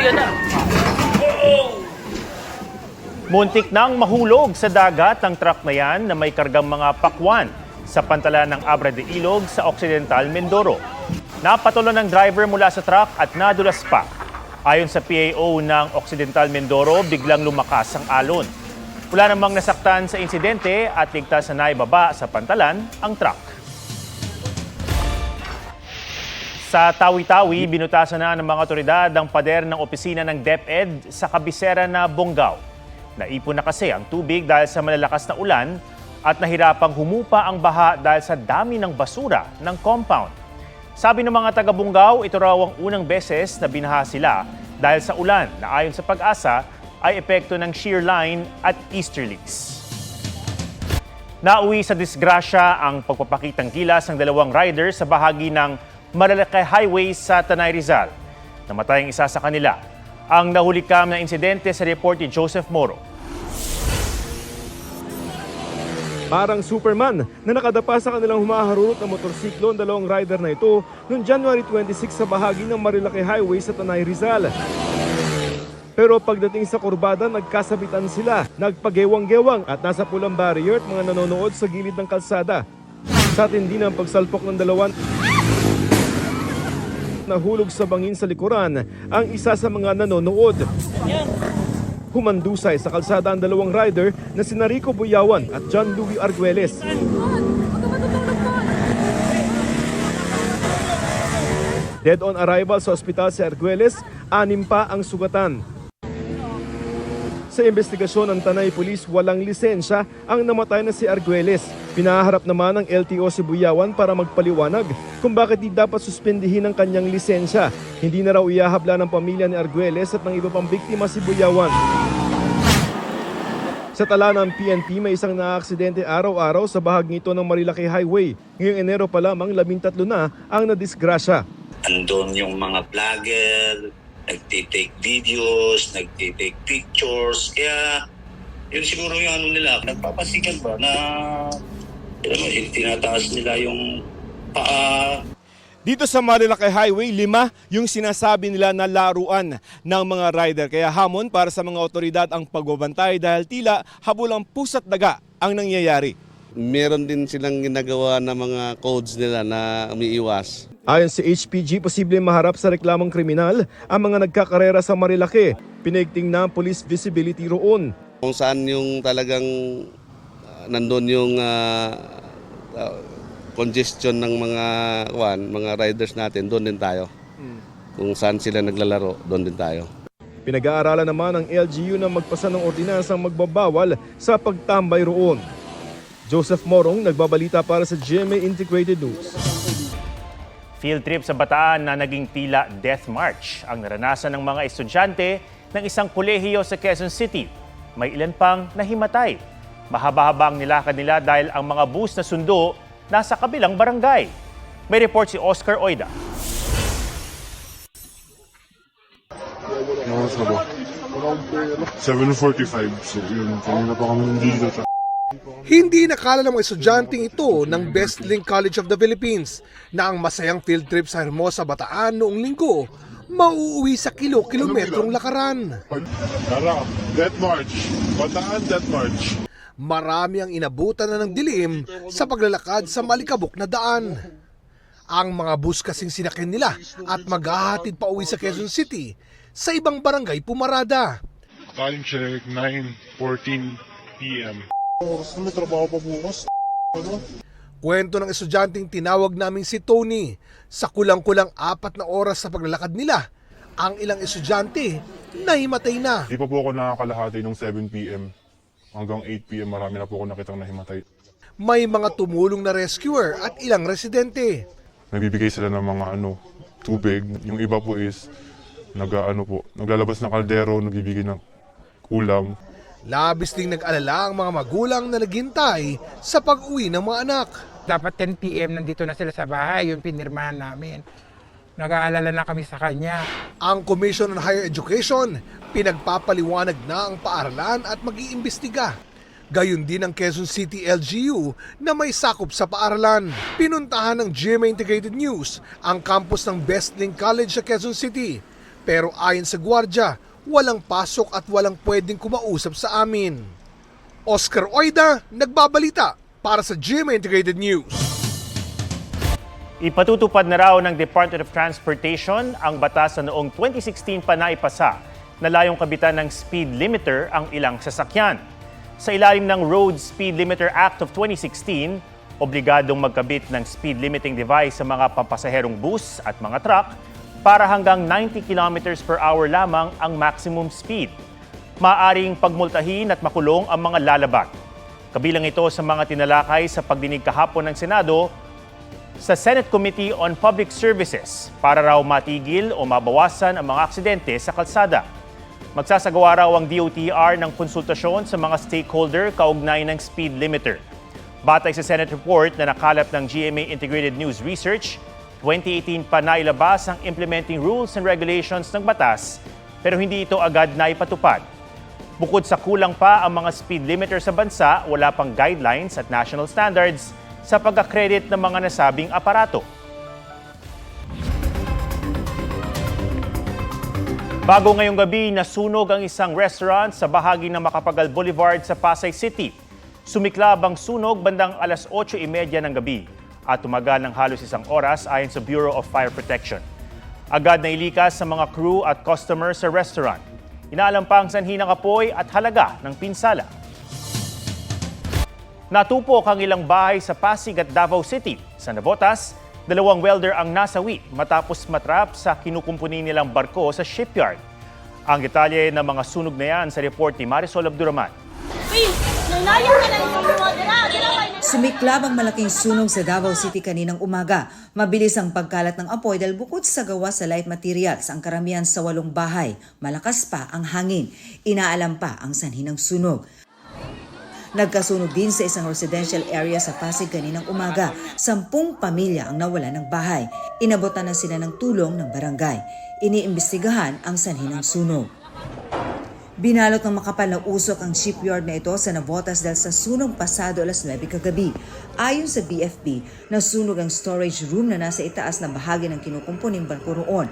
yan na. Muntik nang mahulog sa dagat ang truck na yan na may kargang mga pakwan sa pantalan ng Abra de Ilog sa Occidental Mindoro. Napatulan ng driver mula sa truck at nadulas pa. Ayon sa PAO ng Occidental Mindoro, biglang lumakas ang alon. Wala namang nasaktan sa insidente at ligtas na naibaba sa pantalan ang truck. Sa Tawi-Tawi, binutasan na ng mga otoridad ang pader ng opisina ng DepEd sa kabisera na Bonggao. Naipon na kasi ang tubig dahil sa malalakas na ulan at nahirapang humupa ang baha dahil sa dami ng basura ng compound. Sabi ng mga taga-Bonggao, ito raw ang unang beses na binaha sila dahil sa ulan na ayon sa Pag-asa ay epekto ng shear line at easterlies. Nauwi sa disgrasya ang pagpapakitang gilas ng dalawang rider sa bahagi ng Marilaki Highway sa Tanay Rizal. Namatay ang isa sa kanila. Ang nahulikam na insidente sa report ni Joseph Moro. Parang Superman na nakadapa sa kanilang humaharurot na motorsiklo ang dalawang rider na ito noong January 26 sa bahagi ng Marilaki Highway sa Tanay Rizal. Pero pagdating sa kurbada, nagkasabitan sila, nagpagewang-gewang at nasa pulang barrier at mga nanonood sa gilid ng kalsada. Sa tindi ng pagsalpok ng dalawan, nahulog sa bangin sa likuran ang isa sa mga nanonood. Humandusay sa kalsada ang dalawang rider na sina Rico Buyawan at John Louis Arguelles. Dead on arrival sa ospital si Arguelles, 6 pa ang sugatan. Sa investigasyon ng Tanay Police, walang lisensya ang namatay na si Arguelles. Pinaharap naman ng LTO si Buyawan para magpaliwanag kung bakit di dapat suspendihin ang kanyang lisensya. Hindi na raw ihahabla ng pamilya ni Arguelles at ng iba pang biktima si Buyawan. Sa tala ng PNP, may isang naaaksidente araw-araw sa bahagi ito ng Marilaki Highway. Ngayong Enero pa lamang, 13 na ang nadisgrasya. Andun yung mga vlogger, nagtitake videos, nagtitake pictures. Kaya yun siguro yung ano nila, nagpapasikat ba na tinataas nila yung paa. Dito sa Marilaki Highway, 5 yung sinasabi nila na laruan ng mga rider. Kaya hamon para sa mga otoridad ang pagbabantay dahil tila habulang pusa't daga ang nangyayari. Meron din silang ginagawa na mga codes nila na umiiwas. Ayon sa HPG, posible maharap sa reklamong kriminal ang mga nagkakarera sa Marilaki. Pinaigting na ang police visibility roon. Kung saan yung talagang nandun yung congestion ng mga riders natin, doon din tayo. Kung saan sila naglalaro, doon din tayo. Pinag-aaralan naman ng LGU na magpasa ng ordinansang magbabawal sa pagtambay roon. Joseph Morong, nagbabalita para sa GMA Integrated News. Field trip sa Bataan na naging tila death march ang naranasan ng mga estudyante ng isang kolehiyo sa Quezon City. May ilan pang nahimatay. Mahaba-haba ang nilakad nila dahil ang mga bus na sundo nasa kabilang barangay. May report si Oscar Oida. Nakasya ba? 7:45. So yun, kanina pa kami nandito. Hindi nakala ng mga estudyanteng ito ng Best Link College of the Philippines na ang masayang field trip sa Hermosa, Bataan noong linggo mauuwi sa kilo-kilometrong lakaran. Tara, Death March. Bataan Death March. Marami ang inabutan na ng dilim sa paglalakad sa malikabok na daan. Ang mga bus kasing sinakin nila at maghahatid pa uwi sa Quezon City sa ibang barangay pumarada. Time check, 9:14 p.m. Oras na, may trabaho pa bukas. Kwento ng estudyanteng tinawag namin si Tony, sa kulang-kulang 4 na oras sa paglalakad nila, ang ilang estudyante nahimatay na. Di pa po ako nakakalahati nung 7 p.m. Hanggang 8 p.m. marami na po ako nakitang nahimatay. May mga tumulong na rescuer at ilang residente. Nagbibigay sila ng mga tubig. Yung iba po is naglalabas ng kaldero, nagbibigay ng ulam. Labis ding nag-alala ang mga magulang na naghintay sa pag-uwi ng mga anak. Dapat 10 p.m. nandito na sila sa bahay, yung pinirmahan namin. Nag-aalala na kami sa kanya. Ang Commission on Higher Education, pinagpapaliwanag na ang paaralan at mag-iimbestiga. Gayon din ang Quezon City LGU na may sakop sa paaralan. Pinuntahan ng GMA Integrated News ang campus ng Best Link College sa Quezon City. Pero ayon sa gwardya, walang pasok at walang pwedeng kumausap sa amin. Oscar Oida, nagbabalita para sa GMA Integrated News. Ipatutupad na raw ng Department of Transportation ang batas na noong 2016 pa naipasa na layong kabitan ng speed limiter ang ilang sasakyan. Sa ilalim ng Road Speed Limiter Act of 2016, obligadong magkabit ng speed limiting device sa mga pampasaherong bus at mga truck para hanggang 90 km per hour lamang ang maximum speed. Maaring pagmultahin at makulong ang mga lalabat. Kabilang ito sa mga tinalakay sa pagdinig kahapon ng Senado sa Senate Committee on Public Services para raw matigil o mabawasan ang mga aksidente sa kalsada. Magsasagawa raw ang DOTR ng konsultasyon sa mga stakeholder kaugnay ng speed limiter. Batay sa Senate report na nakalap ng GMA Integrated News Research, 2018 pa nailabas ang implementing rules and regulations ng batas pero hindi ito agad naipatupad. Bukod sa kulang pa ang mga speed limiter sa bansa, wala pang guidelines at national standards sa pag-accredit ng mga nasabing aparato. Bago ngayong gabi, nasunog ang isang restaurant sa bahagi ng Macapagal Boulevard sa Pasay City. Sumiklab ang sunog bandang alas 8:30 ng gabi at tumagal ng halos isang oras ayon sa Bureau of Fire Protection. Agad na ilikas sa mga crew at customers sa restaurant. Inaalam pa ang sanhi ng apoy at halaga ng pinsala. Natupok ang ilang bahay sa Pasig at Davao City. Sa Navotas, 2 welder ang nasawi matapos matrap sa kinukumpuni nilang barko sa shipyard. Ang detalye ng mga sunog na yan sa report ni Marisol Abduraman. Sumiklab ang malaking sunog sa Davao City kaninang umaga. Mabilis ang pagkalat ng apoy dahil bukod sa gawa sa light materials ang karamihan sa 8 bahay. Malakas pa ang hangin. Inaalam pa ang sanhi ng sunog. Nagkasunog din sa isang residential area sa Pasig kaninang umaga. 10 pamilya ang nawala ng bahay. Inabotan na sila ng tulong ng barangay. Iniimbestigahan ang sanhi ng sunog. Binalot ng makapal na usok ang shipyard na ito sa Navotas dahil sa sunog pasado alas 9 kagabi. Ayon sa BFP, nasunog ang storage room na nasa itaas na bahagi ng kinukumpuning barko roon.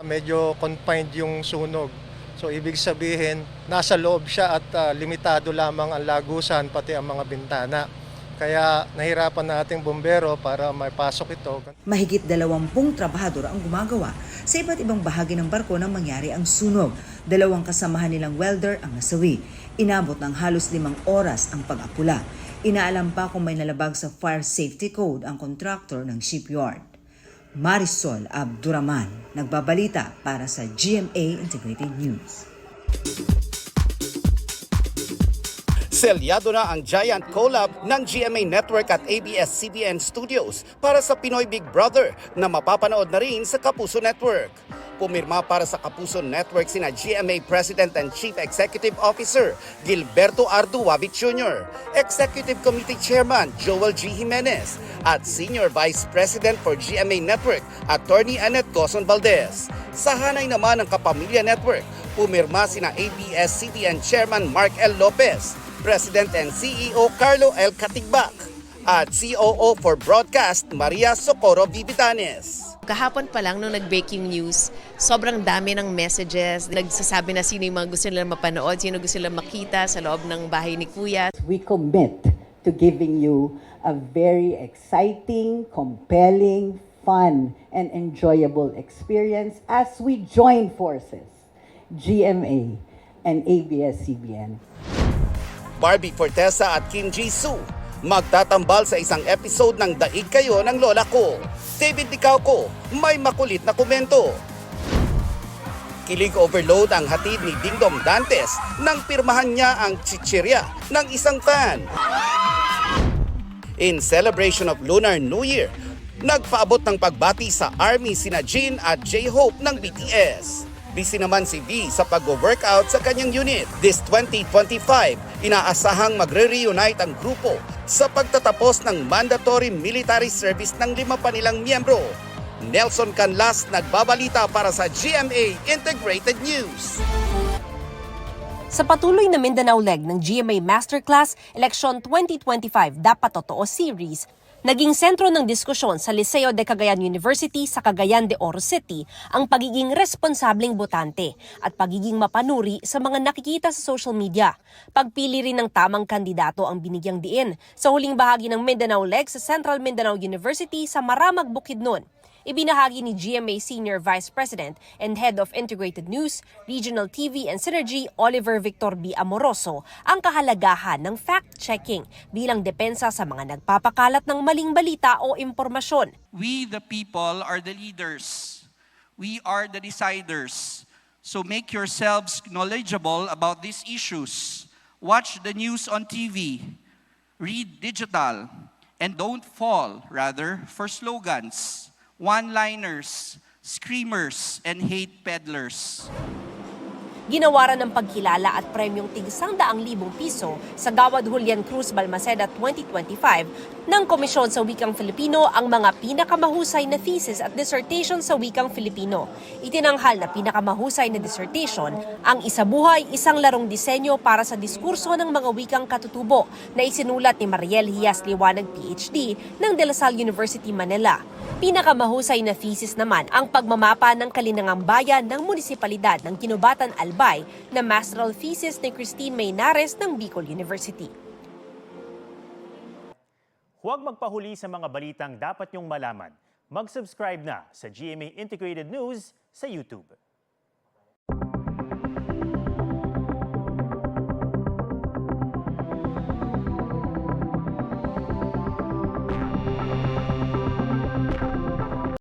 Medyo confined yung sunog. So ibig sabihin, nasa loob siya at limitado lamang ang lagusan pati ang mga bintana. Kaya nahirapan na ating bumbero para maipasok ito. Mahigit 20 trabahador ang gumagawa sa iba't ibang bahagi ng barko nang mangyari ang sunog. 2 kasamahan nilang welder ang nasawi. Inabot ng halos 5 oras ang pag-apula. Inaalam pa kung may nalabag sa fire safety code ang contractor ng shipyard. Marisol Abduraman, nagbabalita para sa GMA Integrated News. Selyado na ang giant collab ng GMA Network at ABS-CBN Studios para sa Pinoy Big Brother na mapapanood na rin sa Kapuso Network. Pumirma para sa Kapuso Network sina GMA President and Chief Executive Officer Gilberto Arduavit Jr., Executive Committee Chairman Joel G. Jimenez, at Senior Vice President for GMA Network Attorney Annette Coson Valdez. Sa hanay naman ng Kapamilya Network, pumirma sina ABS-CBN Chairman Mark L. Lopez, President and CEO Carlo L. Katigbak, at COO for Broadcast Maria Socorro Bibitanes. Kahapon pa lang nung nag-breaking news, sobrang dami ng messages. Nagsasabi na sino yung mga gusto nilang mapanood, sino gusto nilang makita sa loob ng bahay ni Kuya. We commit to giving you a very exciting, compelling, fun, and enjoyable experience as we join forces, GMA and ABS-CBN. Barbie Fortesa at Kim Jisoo magtatambal sa isang episode ng Daig Kayo ng Lola Ko. David Licauco, may makulit na komento. Kilig overload ang hatid ni Dingdong Dantes nang pirmahan niya ang chichirya ng isang fan. In celebration of Lunar New Year, nagpaabot ng pagbati sa ARMY sina Jin at J-Hope ng BTS. Busy naman si V sa pag-workout sa kanyang unit. This 2025, inaasahang magre-reunite ang grupo sa pagtatapos ng mandatory military service ng 5 pa nilang miyembro. Nelson Canlas nagbabalita para sa GMA Integrated News. Sa patuloy na Mindanao leg ng GMA Masterclass Election 2025 Dapat Totoo Series, Naging sentro ng diskusyon sa Liceo de Cagayan University sa Cagayan de Oro City ang pagiging responsableng botante at pagiging mapanuri sa mga nakikita sa social media. Pagpili rin ng tamang kandidato ang binigyang diin sa huling bahagi ng Mindanao Leg sa Central Mindanao University sa Maramag, Bukidnon. Ibinahagi ni GMA Senior Vice President and Head of Integrated News, Regional TV and Synergy, Oliver Victor B. Amoroso, ang kahalagahan ng fact-checking bilang depensa sa mga nagpapakalat ng maling balita o impormasyon. We the people are the leaders. We are the deciders. So make yourselves knowledgeable about these issues. Watch the news on TV. Read digital. And don't fall, rather, for slogans, one-liners, screamers, and hate peddlers. Ginawaran ng pagkilala at premyong tig 100,000 piso sa Gawad Julian Cruz Balmaceda 2025 ng Komisyon sa Wikang Filipino ang mga pinakamahusay na thesis at dissertation sa Wikang Filipino. Itinanghal na pinakamahusay na dissertation ang Isabuhay, isang larong disenyo para sa diskurso ng mga wikang katutubo na isinulat ni Mariel Hias Liwanag PhD ng De La Salle University, Manila. Pinakamahusay na thesis naman ang pagmamapa ng kalinangang bayan ng munisipalidad ng Kinubatan, Albay na masteral thesis ni Christine Maynares ng Bicol University. Huwag magpahuli sa mga balitang dapat niyong malaman. Mag-subscribe na sa GMA Integrated News sa YouTube.